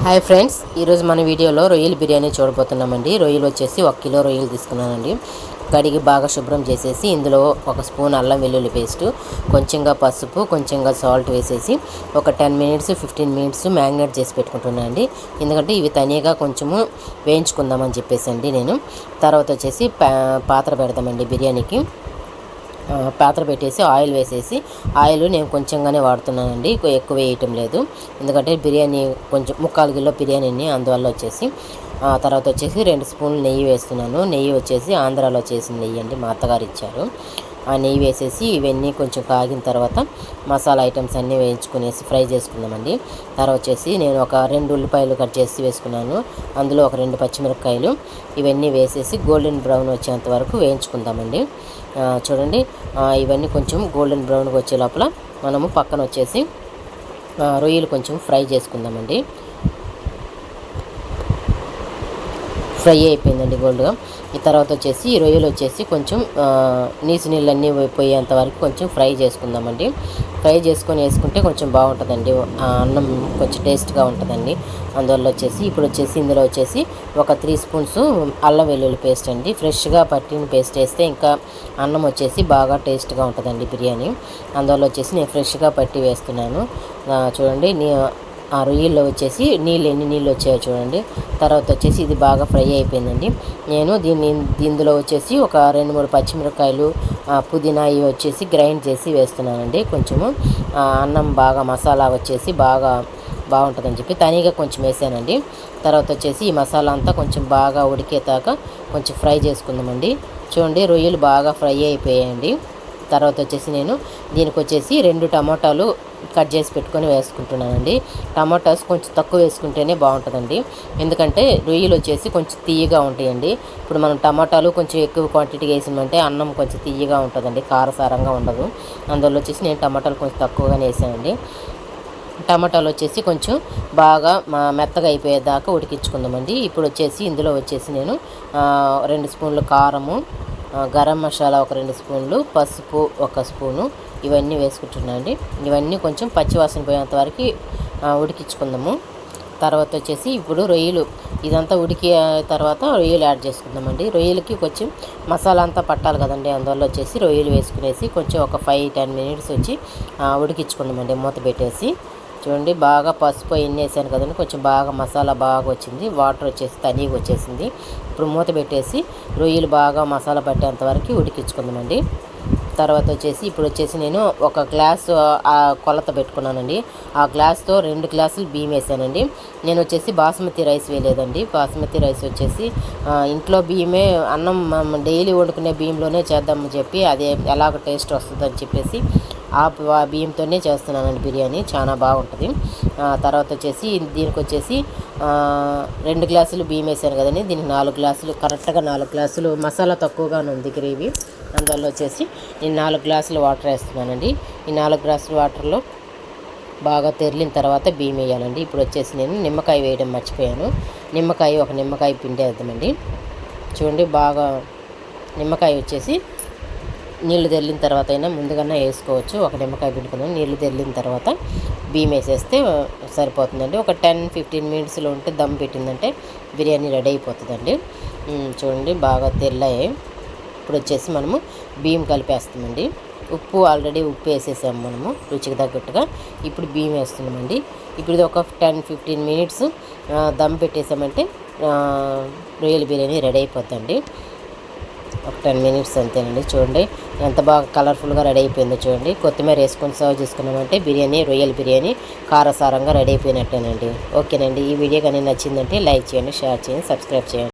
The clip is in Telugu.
హాయ్ ఫ్రెండ్స్, ఈరోజు మన వీడియోలో రొయ్యల బిర్యానీ చూడబోతున్నామండి. రొయ్యలు వచ్చేసి 1 కిలో రొయ్యలు తీసుకున్నానండి. కడిగి బాగా శుభ్రం చేసేసి ఇందులో 1 స్పూన్ అల్లం వెల్లుల్లి పేస్టు, కొంచెంగా పసుపు, కొంచెంగా సాల్ట్ వేసేసి ఒక 10 మినిట్స్ 15 మినిట్స్ మ్యారినేట్ చేసి పెట్టుకుంటున్నాను అండి. ఎందుకంటే ఇవి తనిగా కొంచెము వేయించుకుందామని చెప్పేసి అండి. నేను తర్వాత వచ్చేసి పాత్ర పెడదామండి బిర్యానీకి. పాత్ర పెట్టేసి ఆయిల్ వేసేసి, ఆయిల్ నేను కొంచెంగానే వాడుతున్నానండి, ఎక్కువ వేయటం లేదు. ఎందుకంటే బిర్యానీ కొంచెం 3/4 కిలో బిర్యానీని, అందువల్ల వచ్చేసి తర్వాత వచ్చేసి 2 స్పూన్లు నెయ్యి వేస్తున్నాను. నెయ్యి వచ్చేసి ఆంధ్రాలో చేసిన నెయ్యి అండి, మా అత్తగారు ఇచ్చారు. ఆ నెయ్యి వేసేసి ఇవన్నీ కొంచెం కాగిన తర్వాత మసాలా ఐటమ్స్ అన్నీ వేయించుకునేసి ఫ్రై చేసుకుందామండి. తర్వాత వచ్చేసి నేను ఒక 2 ఉల్లిపాయలు కట్ చేసి వేసుకున్నాను. అందులో ఒక 2 పచ్చిమిరపకాయలు, ఇవన్నీ వేసేసి గోల్డెన్ బ్రౌన్ వచ్చేంత వరకు వేయించుకుందామండి. చూడండి, ఇవన్నీ కొంచెం గోల్డెన్ బ్రౌన్గా వచ్చే లోపల మనము పక్కన వచ్చేసి రొయ్యలు కొంచెం ఫ్రై చేసుకుందామండి. ఫ్రై అయిపోయిందండి గోల్డ్గా. ఈ తర్వాత వచ్చేసి ఈ రొయ్యలు వచ్చేసి కొంచెం నీళ్ళన్నీ పోయేంత వరకు కొంచెం ఫ్రై చేసుకుందామండి. ఫ్రై చేసుకొని వేసుకుంటే కొంచెం బాగుంటుందండి, అన్నం కొంచెం టేస్ట్గా ఉంటుందండి. అందువల్ల వచ్చేసి ఇప్పుడు వచ్చేసి ఇందులో వచ్చేసి ఒక 3 స్పూన్స్ అల్లం వెల్లుల్లి పేస్ట్ అండి. ఫ్రెష్గా పట్టిన పేస్ట్ వేస్తే ఇంకా అన్నం వచ్చేసి బాగా టేస్ట్గా ఉంటుందండి బిర్యానీ. అందువల్ల వచ్చేసి నేను ఫ్రెష్గా పట్టి వేస్తున్నాను. చూడండి, ఆ రొయ్యల్లో వచ్చేసి ఎన్ని నీళ్ళు వచ్చాయో చూడండి. తర్వాత వచ్చేసి ఇది బాగా ఫ్రై అయిపోయిందండి. నేను ఇందులో వచ్చేసి ఒక 2-3 పచ్చిమిరపకాయలు, పుదీనా ఇవి వచ్చేసి గ్రైండ్ చేసి వేస్తున్నానండి. కొంచెము అన్నం బాగా మసాలా వచ్చేసి బాగుంటుందని చెప్పి తనిగా కొంచెం వేసానండి. తర్వాత వచ్చేసి ఈ మసాలా అంతా కొంచెం బాగా ఉడికేదాకా కొంచెం ఫ్రై చేసుకుందామండి. చూడండి, రొయ్యలు బాగా ఫ్రై అయిపోయాయండి. తర్వాత వచ్చేసి నేను దీనికి వచ్చేసి 2 టమాటాలు కట్ చేసి పెట్టుకొని వేసుకుంటున్నానండి. టమాటాస్ కొంచెం తక్కువ వేసుకుంటేనే బాగుంటుందండి, ఎందుకంటే రొయ్యలు వచ్చేసి కొంచెం తీయగా ఉంటాయండి. ఇప్పుడు మనం టమాటాలు కొంచెం ఎక్కువ క్వాంటిటీ వేసామంటే అన్నం కొంచెం తీయగా ఉంటుందండి, కారసారంగా ఉండదు. అందువల్ల వచ్చేసి నేను టమాటాలు కొంచెం తక్కువగానే వేసానండి. టమాటాలు వచ్చేసి కొంచెం బాగా మెత్తగా అయిపోయేదాకా ఉడికించుకుందామండి. ఇప్పుడు వచ్చేసి ఇందులో వచ్చేసి నేను 2 స్పూన్లు కారము, గరం మసాలా ఒక 2 స్పూన్లు, పసుపు 1 స్పూను, ఇవన్నీ వేసుకుంటున్నాను అండి. ఇవన్నీ కొంచెం పచ్చివాసన పోయేంత వరకు ఉడికించుకుందాము. తర్వాత వచ్చేసి ఇప్పుడు రొయ్యలు ఇదంతా ఉడికి తర్వాత రొయ్యలు యాడ్ చేసుకుందామండి. రొయ్యలకి కొంచెం మసాలా అంతా పట్టాలి కదండి, అందువల్ల వచ్చేసి రొయ్యలు వేసుకునేసి కొంచెం ఒక 5-10 మినిట్స్ వచ్చి ఉడికించుకుందామండి మూత పెట్టేసి. చూడండి, బాగా పసుపు ఎన్ని వేసాను కదండి, కొంచెం బాగా మసాలా బాగా వచ్చింది, వాటర్ వచ్చేసి తనీగా వచ్చేసింది. ఇప్పుడు మూత పెట్టేసి రొయ్యలు బాగా మసాలా పట్టేంత వరకు ఉడికించుకుందామండి. తర్వాత వచ్చేసి ఇప్పుడు వచ్చేసి నేను 1 గ్లాసు కొలత పెట్టుకున్నానండి. ఆ గ్లాస్తో 2 గ్లాసులు బియ్యం వేసానండి. నేను వచ్చేసి బాస్మతి రైస్ వేయలేదండి. బాస్మతి రైస్ వచ్చేసి ఇంట్లో బియ్యమే, అన్నం డైలీ వండుకునే బియ్యంలోనే చేద్దామని చెప్పి అది ఎలాగ టేస్ట్ వస్తుందని చెప్పేసి ఆ బియ్యంతోనే చేస్తున్నానండి బిర్యానీ, చాలా బాగుంటుంది. తర్వాత వచ్చేసి దీనికి వచ్చేసి 2 గ్లాసులు బియ్యం వేసాను కదండి, దీనికి 4 గ్లాసులు, కరెక్ట్గా 4 గ్లాసులు, మసాలా తక్కువగానే ఉంది గ్రేవీ, అందువల్ల వచ్చేసి నేను 4 గ్లాసులు వాటర్ వేస్తున్నానండి. ఈ 4 గ్లాసుల వాటర్లో బాగా తెరిలిన తర్వాత బియ్యం వేయాలండి. ఇప్పుడు వచ్చేసి నేను నిమ్మకాయ వేయడం మర్చిపోయాను. ఒక నిమ్మకాయ పిండి వేద్దామండి. చూడండి, బాగా నిమ్మకాయ వచ్చేసి నీళ్లు తెరిలిన తర్వాత అయినా ముందుగానే వేసుకోవచ్చు. ఒక నిమ్మకాయ పిండుకున్నాను, నీళ్లు తెరిలిన తర్వాత బియ్యం వేసేస్తే సరిపోతుందండి. ఒక 10-15 మినిట్స్లో ఉంటే దమ్ పెట్టిందంటే బిర్యానీ రెడీ అయిపోతుందండి. చూడండి, బాగా తెల్లాయి. ఇప్పుడు వచ్చేసి మనము బియ్యం కలిపేస్తామండి. ఆల్రెడీ ఉప్పు వేసేసాము మనము రుచికి తగ్గట్టుగా. ఇప్పుడు బియ్యం వేస్తున్నామండి. ఇప్పుడు ఇది ఒక 10-15 మినిట్స్ దమ్ పెట్టేసామంటే రొయ్యల బిర్యానీ రెడీ అయిపోతుందండి. ఒక 10 మినిట్స్ అంతేనండి. చూడండి ఎంత బాగా కలర్ఫుల్గా రెడీ అయిపోయిందో చూడండి. కొత్తిమీర వేసుకొని సర్వ్ చేసుకున్నామంటే రొయ్యల బిర్యానీ కారసారంగా రెడీ అయిపోయినట్టేనండి. ఓకేనండి, ఈ వీడియో కానీ నచ్చిందంటే లైక్ చేయండి, షేర్ చేయండి, సబ్స్క్రైబ్ చేయండి.